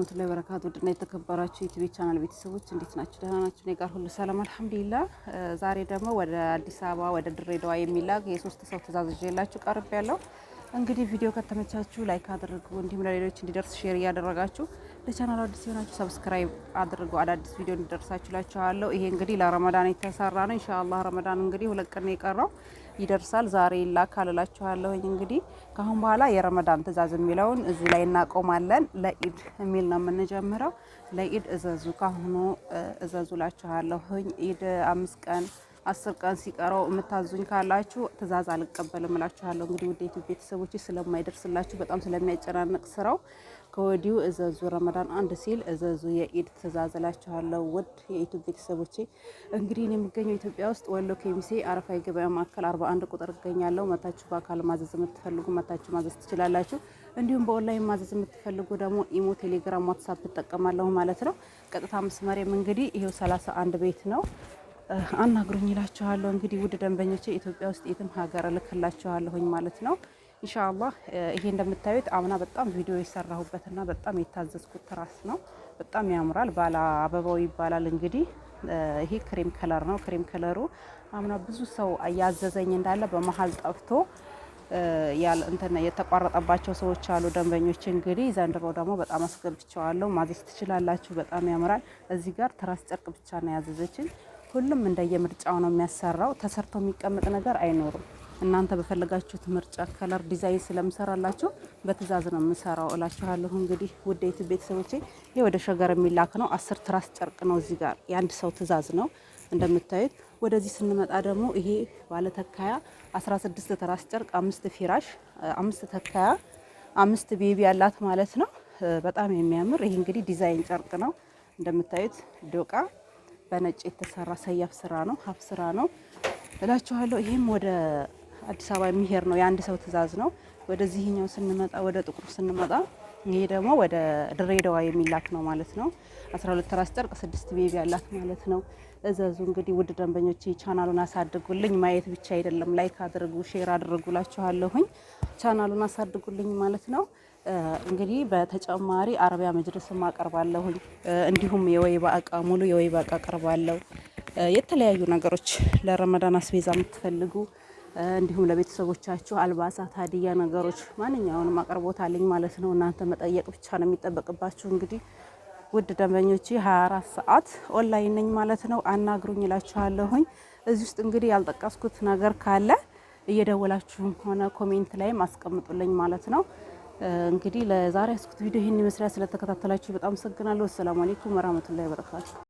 ወራህመቱላሂ ወበረካቱ ድና የተከበራችሁ ዩቲዩብ ቻናል ቤተሰቦች እንዴት ናችሁ? ደህና ናችሁ? እኔ ጋር ሁሉ ሰላም አልሐምዱሊላህ። ዛሬ ደግሞ ወደ አዲስ አበባ ወደ ድሬዳዋ የሚላክ የሶስት ሰው ትዕዛዝ ይዤላችሁ ቀርቤያለሁ። እንግዲህ ቪዲዮ ከተመቻችሁ ላይክ አድርጉ፣ እንዲሁም ለሌሎች እንዲደርስ ሼር እያደረጋችሁ ለቻናሉ አዲስ የሆናችሁ ሰብስክራይብ አድርጉ፣ አዳዲስ ቪዲዮ እንዲደርሳችሁ ላችኋለሁ። ይሄ እንግዲህ ለረመዳን የተሰራ ነው። ኢንሻአላህ ረመዳን እንግዲህ 2 ቀን የቀረው ይደርሳል። ዛሬ ይላካል እላችኋለሁ። እንግዲህ ካሁን በኋላ የረመዳን ትዕዛዝ የሚለውን እዚህ ላይ እናቆማለን። ለኢድ የሚል ነው የምንጀምረው። ለኢድ እዘዙ፣ ካሁኑ እዘዙ ላችኋለሁ። ኢድ 5 ቀን 10 ቀን ሲቀረው የምታዙኝ ካላችሁ ትዕዛዝ አልቀበልም እላችኋለሁ። እንግዲህ ውድ የኢትዮጵያ ቤተሰቦች ስለማይደርስላችሁ በጣም ስለሚያጨናንቅ ስራው ከወዲሁ እዘዙ። ረመዳን አንድ ሲል እዘዙ የኢድ ትዕዛዝ እላችኋለሁ። ውድ የኢትዮጵያ ቤተሰቦች እንግዲህ እኔ የምገኘው ኢትዮጵያ ውስጥ ወሎ ኬሚሴ አረፋ የገበያ ማዕከል 41 ቁጥር እገኛለሁ። መታችሁ በአካል ማዘዝ የምትፈልጉ መታችሁ ማዘዝ ትችላላችሁ። እንዲሁም በኦንላይን ማዘዝ የምትፈልጉ ደግሞ ኢሞ፣ ቴሌግራም፣ ዋትስአፕ ትጠቀማለሁ ማለት ነው። ቀጥታ መስመሬም እንግዲህ ይሄው 31 ቤት ነው። አናግሩኝ እላችኋለሁ። እንግዲህ ውድ ደንበኞቼ ኢትዮጵያ ውስጥ የትም ሀገር እልክላችኋለሁኝ ማለት ነው ኢንሻአላህ። ይሄ እንደምታዩት አምና በጣም ቪዲዮ የሰራሁበትና በጣም የታዘዝኩት ትራስ ነው። በጣም ያምራል። ባለ አበባው ይባላል። እንግዲህ ይሄ ክሬም ከለር ነው። ክሬም ከለሩ አምና ብዙ ሰው ያዘዘኝ እንዳለ በመሀል ጠፍቶ የተቋረጠባቸው ሰዎች አሉ ደንበኞች። እንግዲህ ዘንድሮ ደግሞ በጣም አስገብቻለሁ። ማዘዝ ትችላላችሁ። በጣም ያምራል። እዚህ ጋር ትራስ ጨርቅ ብቻ ነው ያዘዘችኝ። ሁሉም እንደየምርጫው ነው የሚያሰራው። ተሰርቶ የሚቀመጥ ነገር አይኖርም። እናንተ በፈለጋችሁት ምርጫ ከለር ዲዛይን ስለምሰራላችሁ በትዕዛዝ ነው የምሰራው እላችኋለሁ። እንግዲህ ውድ የኢትዮጵያ ቤተሰቦቼ ይሄ ወደ ሸገር የሚላክ ነው። 10 ትራስ ጨርቅ ነው። እዚህ ጋር የአንድ ሰው ትዕዛዝ ነው እንደምታዩት። ወደዚህ ስንመጣ ደግሞ ይሄ ባለ ተካያ 16 ትራስ ጨርቅ፣ 5 ፊራሽ፣ 5 ተካያ፣ 5 ቤቢ ያላት ማለት ነው። በጣም የሚያምር ይሄ እንግዲህ ዲዛይን ጨርቅ ነው እንደምታዩት። ዶቃ በነጭ የተሰራ ሰያፍ ስራ ነው፣ ሀፍ ስራ ነው እላችኋለሁ። ይሄም ወደ አዲስ አበባ የሚሄድ ነው። የአንድ ሰው ትዕዛዝ ነው። ወደዚህኛው ስንመጣ ወደ ጥቁሩ ስንመጣ ይሄ ደግሞ ወደ ድሬዳዋ የሚላክ ነው ማለት ነው። 12 ትራስ ጨርቅ 6 ቤቢ ያላት ማለት ነው። እዘዙ። እንግዲህ ውድ ደንበኞቼ ቻናሉን አሳድጉልኝ። ማየት ብቻ አይደለም፣ ላይክ አድርጉ፣ ሼር አድርጉላችኋለሁኝ። ቻናሉን አሳድጉልኝ ማለት ነው። እንግዲህ በተጨማሪ አረቢያ መጅልስም አቀርባለሁኝ። እንዲሁም የወይባ እቃ ሙሉ የወይባ እቃ አቀርባለሁ። የተለያዩ ነገሮች ለረመዳን አስቤዛ የምትፈልጉ እንዲሁም ለቤተሰቦቻችሁ አልባሳት፣ ሀዲያ ነገሮች ማንኛውንም አቅርቦት አለኝ ማለት ነው። እናንተ መጠየቅ ብቻ ነው የሚጠበቅባችሁ። እንግዲህ ውድ ደንበኞቼ 24 ሰዓት ኦንላይን ነኝ ማለት ነው። አናግሩኝ እላችኋለሁኝ። እዚህ ውስጥ እንግዲህ ያልጠቀስኩት ነገር ካለ እየደወላችሁም ሆነ ኮሜንት ላይ አስቀምጡልኝ ማለት ነው። እንግዲህ ለዛሬ ያስኩት ቪዲዮ ይህን ይመስላል። ስለተከታተላችሁ በጣም አመሰግናለሁ። አሰላሙ አለይኩም ወራህመቱላሂ ወበረካቱ።